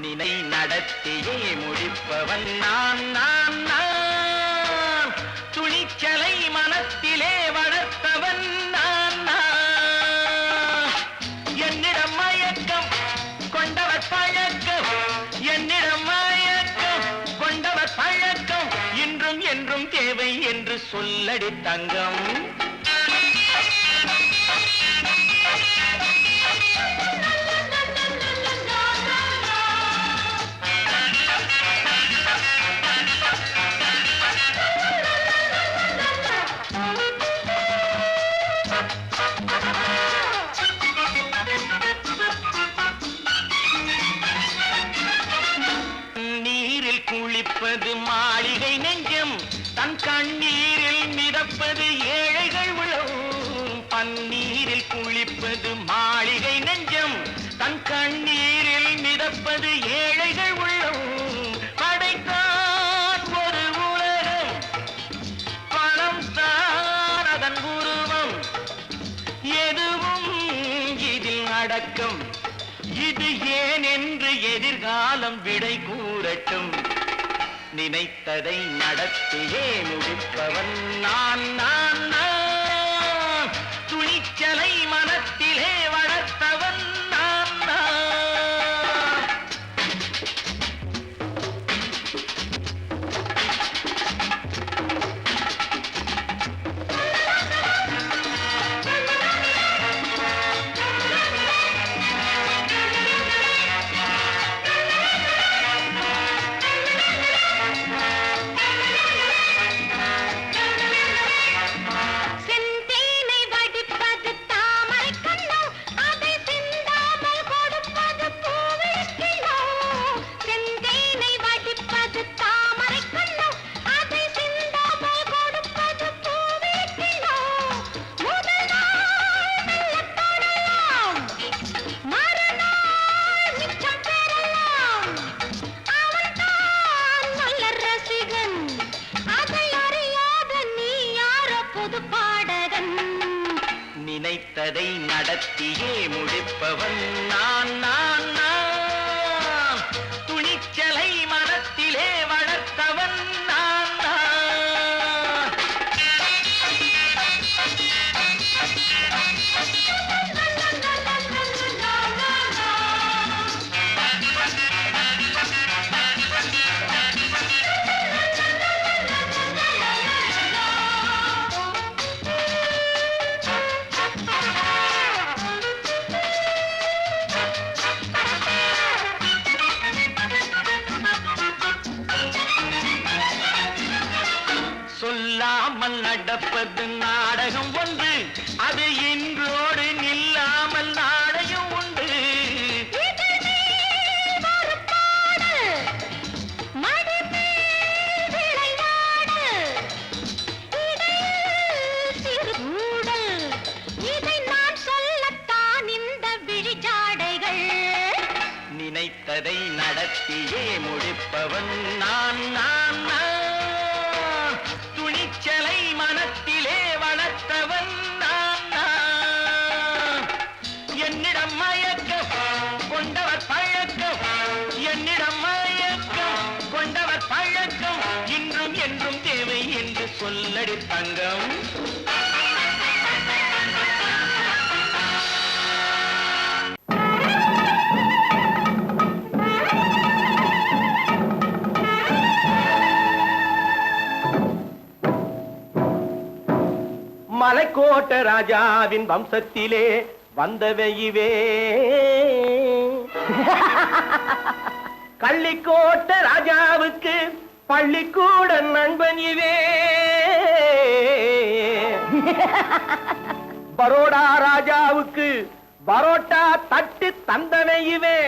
நினை நடத்தியே முடிப்பவன் நான் நான் நான். துணிச்சலை மனத்திலே வளர்த்தவன் நான் நான். என்னிடம் மயக்கம் கொண்டவர் பழக்கம், என்னிடம் மயக்கம் கொண்டவர் பழக்கம் இன்றும் என்றும் தேவை என்று சொல்லடி தங்கம். நீரில் குளிப்பது மாளிகை நெஞ்சம், தன் கண்ணீரில் மிதப்பது ஏழைகள் உளவும். பன்னீரில் குளிப்பது மாளிகை நெஞ்சம், தன் கண்ணீரில் மிதப்பது ஏழைகள் உள்ளவும். படைத்தான் ஒரு உலகம், பணம் தான் அதன் உருவம், எதுவும் இதில் அடக்கம். இது ஏன் என்று எதிர்காலம் விடை கூறட்டும். நினைத்ததை நடத்தியே முடிப்பவன் நான் நான் நான். துணிச்சலை மனத்திலே வளர்த்தவன் நான் நான். செந்தேனை வடிப்பது தாமரை கண்ணோ, அதை சிந்தாமல் கொடுப்பது பூவிழிக்கிழோ. செந்தேனை வடிப்பது தாமரை கண்ணோ, அதை சிந்தாமல் கொடுப்பது பூவிழிக்கிழோ. முதல் நாள் மெல்லத் தொடலாம், மறுநாள் மிச்சம் பெறலாம். அவன்தான் நல்ல ரசிகன், அதை அறியாத நீ யாரோ புது பாடகன். நினைத்ததை நடத்தியே முடிப்பவன் நான் நான் நான். துணிச்சலை மனத்திலே வளர்த்தவன் நான் நான். சொல்லாமல் நடப்பது நாடகம் ஒன்று, அது இன்றோடு நில்லாமல் நாளையும் உண்டு. இதழ் மேல் ஒரு பாடு, மடி மேல் விளையாடு, இடையில் சிறு ஊடல், இதை நான் சொல்லத்தான் இந்த விழிஜாடைகள். நினைத்ததை நடத்தியே முடிப்பவன் நான் நான் நான். துணிச்சலை மனத்திலே வளர்த்தவன் நான் நான். என்னிடம் மயக்கம் கொண்டவர் பழக்கம், என்னிடம் மயக்கம் கொண்டவர் பழக்கம் இன்றும் என்றும் தேவை என்று சொல்லடி தங்கம். மலைக்கோட்ட ராஜாவின் வம்சத்திலே வந்தவையுவே, கள்ளிக்கோட்ட ராஜாவுக்கு பள்ளிக்கூட நண்பன் இவே. பரோடா ராஜாவுக்கு பரோட்டா தட்டு தந்தனையுவே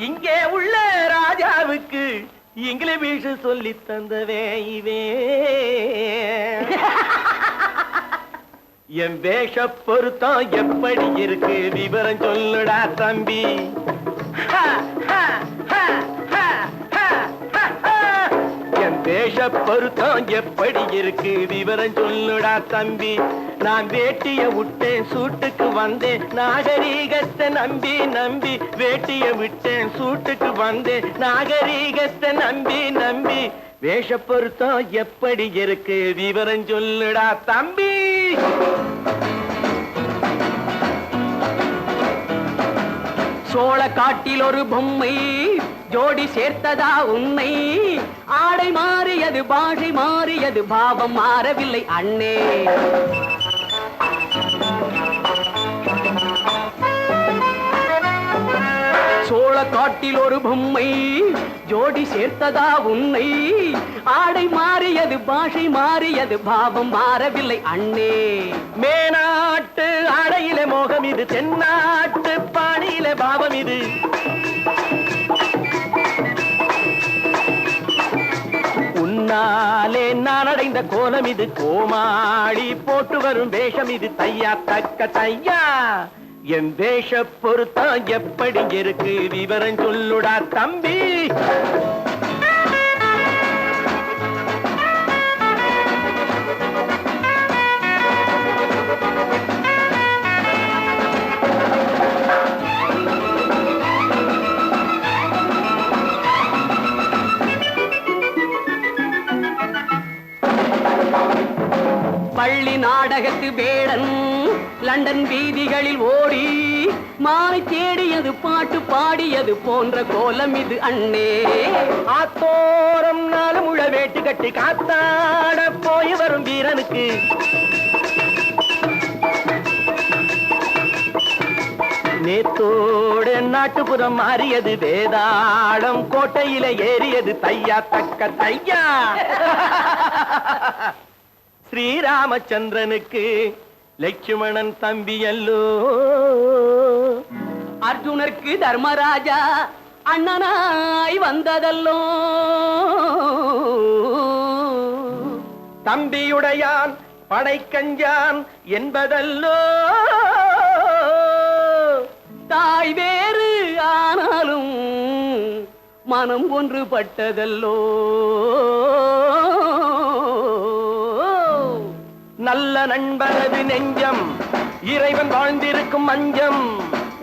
இங்கே உள்ள ராஜாவுக்கு இங்கிலீஷ் சொல்லி தந்தவே இவே என் வேஷ பொருத்தம் எப்படி இருக்கு விவரம் சொல்லுடா தம்பி என் வேஷ பொருத்தம் எப்படி இருக்கு விவரம் சொல்லுடா தம்பி நான் வேட்டிய விட்டேன் சூட்டுக்கு வந்தேன் நாகரீகத்தை நம்பி நம்பி வேட்டிய விட்டேன் சூட்டுக்கு வந்தேன் நாகரீகத்தை நம்பி நம்பி வேஷ பொருத்தம் எப்படி இருக்கு விவரம் சொல்லுடா தம்பி சோழ காட்டில் ஒரு பொம்மை ஜோடி சேர்த்ததா உண்மை ஆடை மாறியது பாஷை மாறியது பாவம் மாறவில்லை அண்ணே சோழ காட்டில் ஒரு பொம்மை ஜோடி சேர்த்ததா உண்மை ஆடை மாறியது பாஷை மாறியது பாவம் மாறவில்லை அண்ணே மேனாட்டு ஆடையில மோகம் இது தென்னாட்டு பாணியில பாவம் இது உன்னாலே நான் அடைந்த கோலம் இது கோமாளி போட்டு வரும் வேஷம் இது தையா தக்க தையா என் வேஷ பொருத்தம் எப்படி இருக்கு விவரம் சொல்லுடா தம்பி பள்ளி நாடகத்து வேடன் லண்டன் வீதிகளில் ஓடி மாலை தேடியது பாட்டு பாடியது போன்ற கோலம் இது அண்ணே ஆத்தோரம் நாலு முழ வேட்டு கட்டி காத்தாட போய் வரும் வீரனுக்கு நேத்தோடு நாட்டுப்புறம் மாறியது வேதாளம் கோட்டையில ஏறியது தையா தக்க தையா ஸ்ரீராமச்சந்திரனுக்கு லட்சுமணன் தம்பி அல்லோ அர்ஜுனருக்கு தர்மராஜா அண்ணனாய் வந்ததல்லோ தம்பியுடையான் படைக்கஞ்சான் என்பதல்லோ தாய் வேறு ஆனாலும் மனம் ஒன்றுபட்டதல்லோ நல்ல நண்பனது நெஞ்சம் இறைவன் வாழ்ந்திருக்கும் மஞ்சம்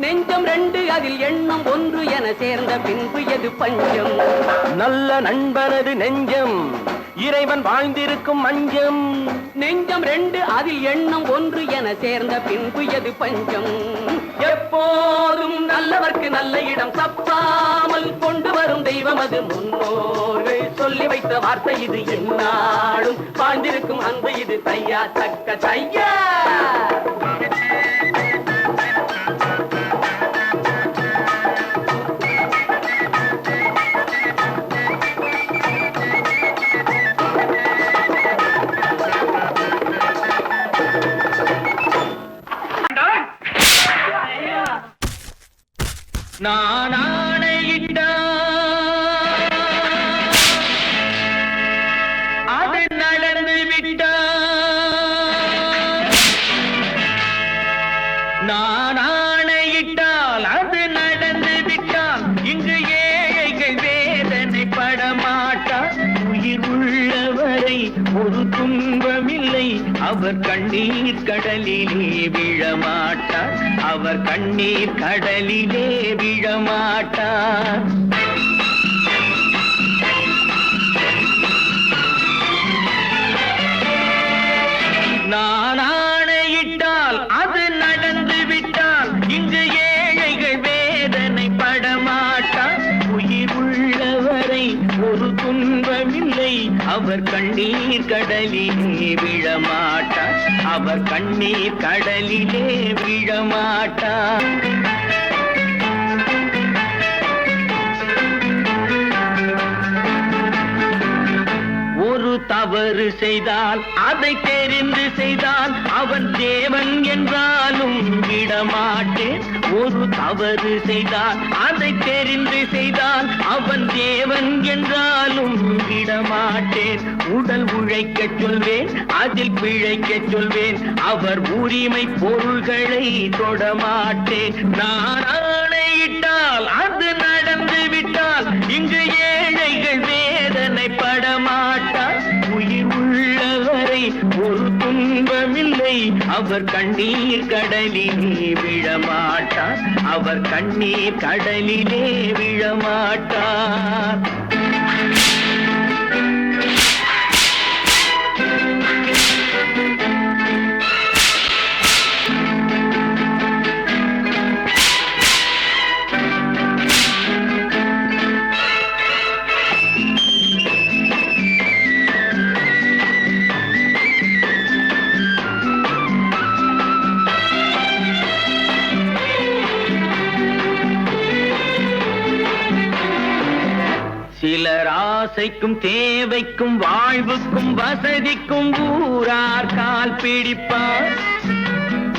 நெஞ்சம் ரெண்டு அதில் எண்ணம் ஒன்று என சேர்ந்த பின்பு எது பஞ்சம் நல்ல நண்பனது நெஞ்சம் இறைவன் வாழ்ந்திருக்கும் மஞ்சம் நெஞ்சம் ரெண்டு அதில் எண்ணம் ஒன்று என சேர்ந்த பின்பு எது பஞ்சம் எப்போதும் நல்லவர்க்கு நல்ல இடம் தப்பாமல் கொண்டு வரும் தெய்வம் அது முன்னோர்கள் சொல்லி வைத்த வார்த்தை இது எந்நாளும் வாழ்ந்திருக்கும் அன்பு இது தையா தக்க தையா நான் ஆணையிட்ட அது நடந்து விட்ட நான் ஆணையிட்டால் அது நடந்து விட்டால் இங்கு ஏழைகள் வேதனை படமாட்டார் உயிர் உள்ளவரை ஒரு துன்பமில்லை அவர் கண்ணீர் கடலிலே விழமாட்டார் அவர் கண்ணீர் கடலிலே விழமாட்டார் நான் ஆணையிட்டால் அது நடந்து விட்டால் இங்கு ஏழைகள் வேதனை படமாட்டார் உயிர் உள்ளவரை ஒரு துன்பமில்லை அவர் கண்ணீர் கடலிலே விழமாட்டார் அவர் கண்ணீர் கடலிலே விழமாட்டார் ஒரு தவறு செய்தால் அதை தெரிந்து செய்தால் அவன் தேவன் என்றாலும் மாட்டேன். ஒரு தவறு செய்தால் அதை தெரிந்து செய்தால் அவன் தேவன் என்றாலும் விடமாட்டேன். உடல் உழைக்கச் சொல்வேன், அதில் பிழைக்கச் சொல்வேன். அவர் உரிமை பொருள்களை தொடமாட்டேன். நான் ஆணையிட்டால் அது நடந்து விட்டால் இங்கு ஏழைகள் வேதனை படமாட்டார். உயிர் உள்ளவரை ஒரு துன்பமில்லை. அவர் கண்ணீர் கடலிலே விழமாட்டார். அவர் கண்ணீர் கடலிலே விழமாட்டார். சிலர் ஆசைக்கும் தேவைக்கும் வாழ்வுக்கும் வசதிக்கும் ஊரார் கால் பிடிப்பார்.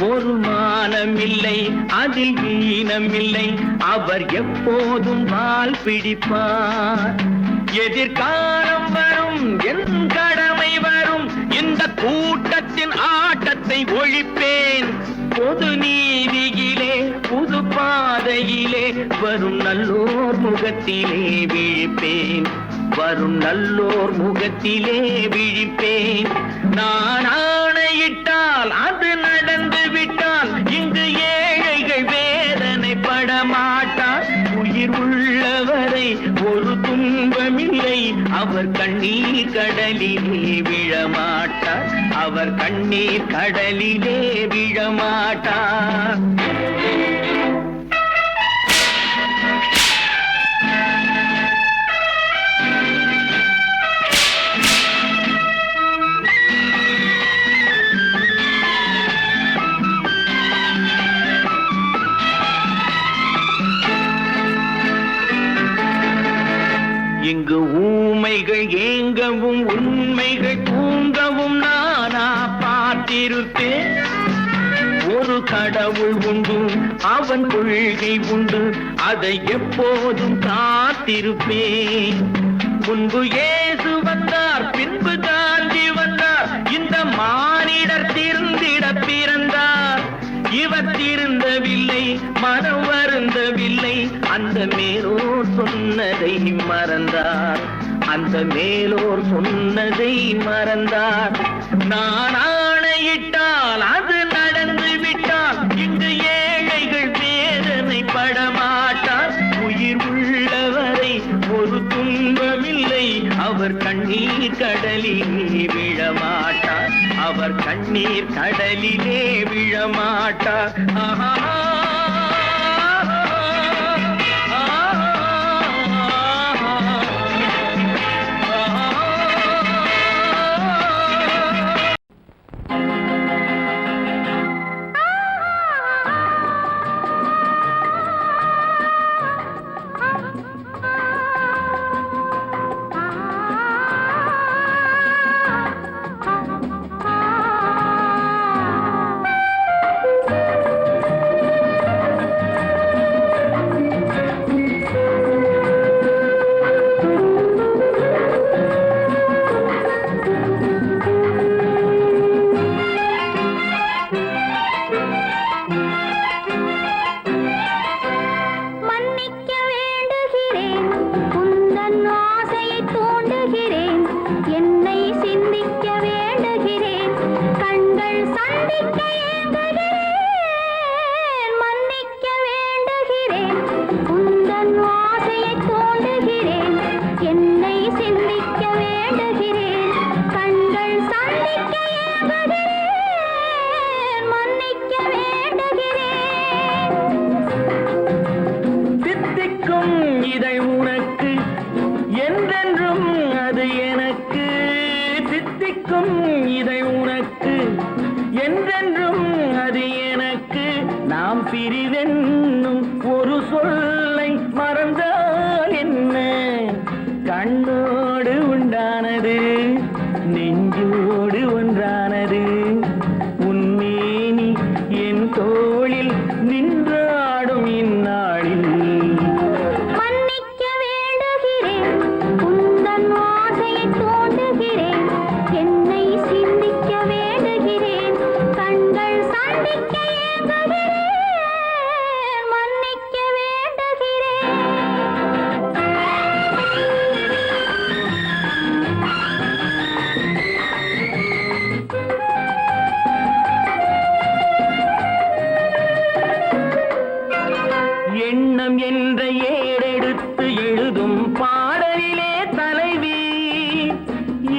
ஒரு மானமில்லை, அதில் ஈனமில்லை. அவர் எப்போதும் வால் பிடிப்பார். எதிர்காலம் வரும், என் கடமை வரும். இந்த கூட்டத்தின் ஆட்டத்தை ஒழிப்பேன். பொது நீதியிலே புது பாதையிலே வரும் நல்லோர் முகத்திலே விழிப்பேன். வரும் நல்லோர் முகத்திலே விழிப்பேன். நான் ஆணையிட்டால் அது நடந்து விட்டால் இங்கு ஏழைகள் வேதனை படமாட்டார். உயிர் உள்ளவரை ஒரு துன்பமில்லை. அவர் கண்ணீர் கடலிலே விழமாட்டார். அவர் கண்ணீர் கடலிலே விழமாட்டார். இங்கு ஊமைகள் ஏங்கவும் உண்மைகள் தூங்கவும் நானா பார்த்திருப்பேன். ஒரு கடவுள் உண்டு, அவன் கொள்கை உண்டு, அதை எப்போதும் காத்திருப்பேன். முன்பு இயேசு வந்தார், பின்பு காந்தி வந்தார். இந்த மானிடர் திருந்திட பிறந்தார். இவர் திருந்தவில்லை, மனம் வருந்தவில்லை. அந்த மேலோர் சொன்னதை மறந்தார். அந்த மேலோர் சொன்னதை மறந்தார். நான் ஆணையிட்டால் அது நடந்து விட்டால் இங்கு ஏழைகள் வேதனை படமாட்டார். உயிர் உள்ளவரை ஒரு துன்பமில்லை. அவர் கண்ணீர் கடலிலே விழமாட்டார். அவர் கண்ணீர் கடலிலே விழமாட்டார். ஆஹா. பிரிவென்னும் ஒரு சொல்லை மறந்தால் என்ன? கண்ணோடு உண்டானது நெஞ்சோடு ஒன்றானது. உன்மேனி என் தோளில் நின்றாடும் இந்நாளில் மன்னிக்க வேண்டுகிறேன் உந்தன் ஆசையை தோண்டுகிறேன் என்னை சிந்திக்க வேண்டுகிறேன் கண்கள் சந்திக்க ஏங்குகிறேன் மன்னிக்க வேண்டுகிறேன் எண்ணம் என்ற ஏடெடுத்து எழுதும் பாடலிலே தலைவி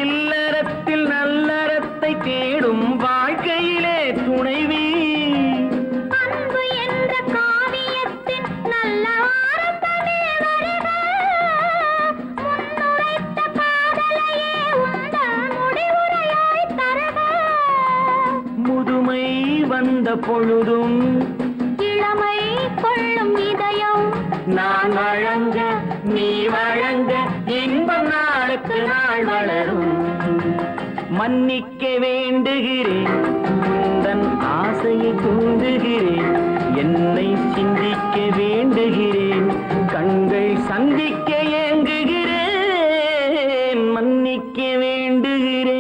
இல்லறத்தில் நல்லறத்தை தேடும் வாழ்க்கையிலே துணைவி அன்பு என்ற காவியத்தின் நல்ல வார்த்தையே வருக முன்னுரைத்த காதலையே உந்தன் முடிவுரையாய் தருக முதுமை வந்த பொழுதும் இளமை கொள்ளும் இதயம் நான் வழங்க நீ வழங்க இன்பம் நாளுக்கு நாள் வளரும் மன்னிக்க வேண்டுகிறேன் உந்தன் ஆசையை தூண்டுகிறேன் என்னை சிந்திக்க வேண்டுகிறேன் கண்கள் சந்திக்க ஏங்குகிறேன் மன்னிக்க வேண்டுகிறேன்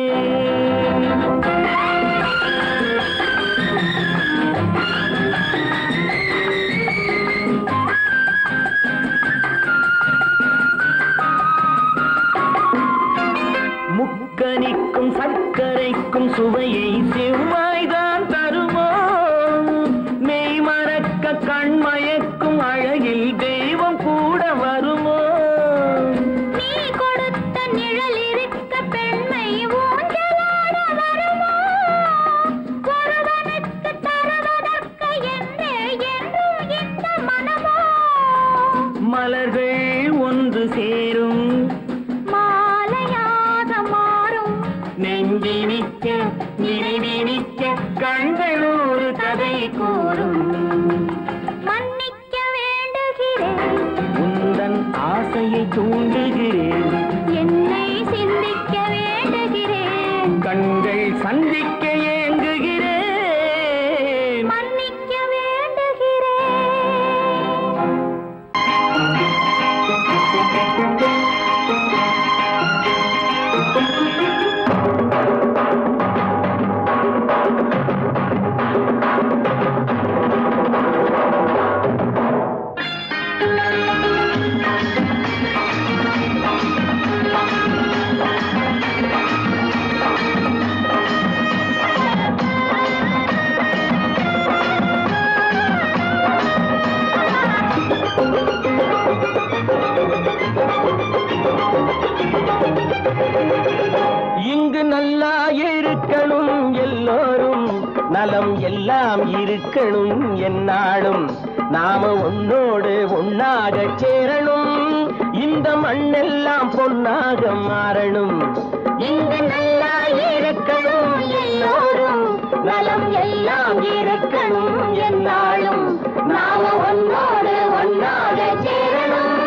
முக்கனிக்கும் சர்க்கரைக்கும் சுவையை செவ்வாய்தான் தருமோ மெய் மறக்க கண்மயக்கும் அழகில் தெய்வம் கூட வருமோ நீ கொடுத்த நிழல் இருக்க பெண்மை ஊஞ்சலாட வருமோ ஒருவனுக்கு தருவதற்கு என்றே என்றும் இந்த மனமோ மலர்கள் ஒன்று சேரும் மாலையாக மாறும் நெஞ்சினிக்க நினைவினிக்க கண்கள் ஒரு கதை கூறும் மன்னிக்க வேண்டுகிறேன் உந்தன் ஆசையை தூண்டுகிறேன் என்னை சிந்திக்க வேண்டுகிறேன் கண்கள் சந்திக்க ஏங்குகிறேன் மன்னிக்க வேண்டுகிறேன் இங்கு நல்லா இருக்கணும் எல்லோரும் நலம் எல்லாம் இருக்கணும் என்னாலும் நாம உன்னோடு ஒன்னாக சேரணும் இந்த மண்ணெல்லாம் பொன்னாக மாறணும் இங்கு நல்லா இருக்கணும் எல்லோரும் நலம் எல்லாம் இருக்கணும் என்னாலும் நாம உன்னோடு ஒன்னாக சேரணும்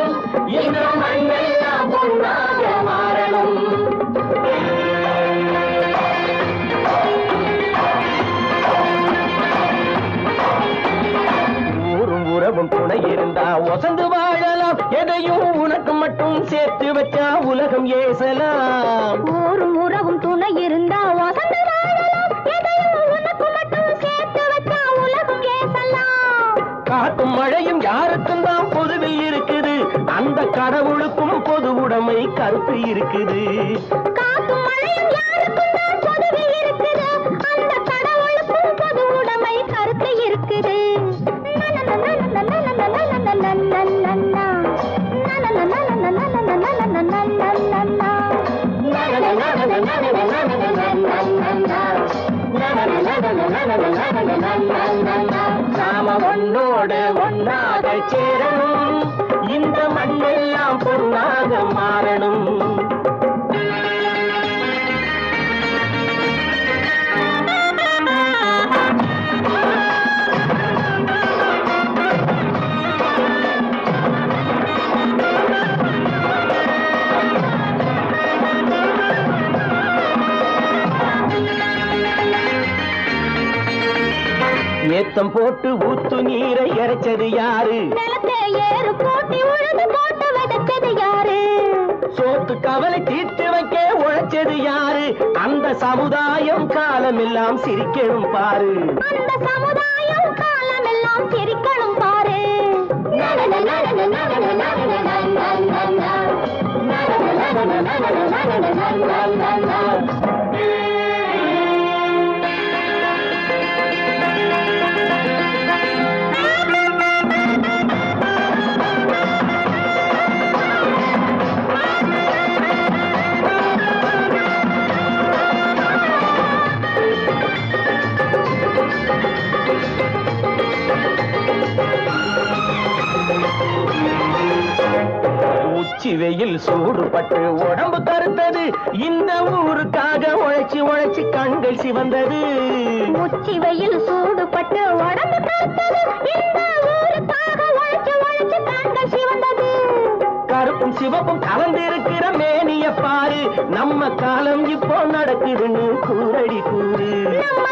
இந்த மண்ணெல்லாம் பொன்னாக மாறணும் ஊரும் உறவும் துணை இருந்தா ஒசந்து வாழலாம் எதையும் உனக்கு மட்டும் சேர்த்து வச்சா உலகம் ஏசலாம் ஊரும் உறவும் துணை இருந்தா வசந்து வாழலாம் எதையும் உனக்கு மட்டும் சேர்த்து வச்சா உலகம் ஏசலாம் காத்தும் மழையும் யாருக்கும் தான் பொதுவில் இருக்குது அந்த கடவுளுக்கும் பொது உடைமை கருத்து இருக்குது காத்தும் மழையும் யாருக்கும் தான் பொதுவில் இருக்குது அந்த கடவுளுக்கும் பொது உடைமை கருத்து இருக்குது நாம ஒன்னோடு ஒன்னாக சேரணும் இந்த மண்ணெல்லாம் பொன்னாக மாறணும் முத்தம் போட்டு ஊத்து நீரை இறைச்சது யாரு? நிலத்தை ஏறு போட்டி உழுது போட்டு விதைச்சது யாரு? சோத்து கவலை தீர்த்து வைக்க உழைச்சது யாரு? அந்த சமுதாயம் காலமெல்லாம் சிரிக்கணும் பாரு. அந்த சமுதாயம் காலமெல்லாம் சிரிக்கணும் பாரு. உச்சி வெயில் சூடுபட்டு உடம்பு கருத்தது. இந்த ஊருக்காக உழைச்சு உழைச்சு கண்கள் சிவந்தது. உச்சி வெயில் சூடுபட்டு உடம்பு கருத்தது. இந்த ஊருக்காக உழைச்சு உழைச்சு கண்கள் சிவந்தது. கருப்பும் சிவப்பும் கலந்திருக்கிற மேனிய பாரு. நம்ம காலம் இப்போ நடக்குதுன்னு கூரடி கூறு. நம்ம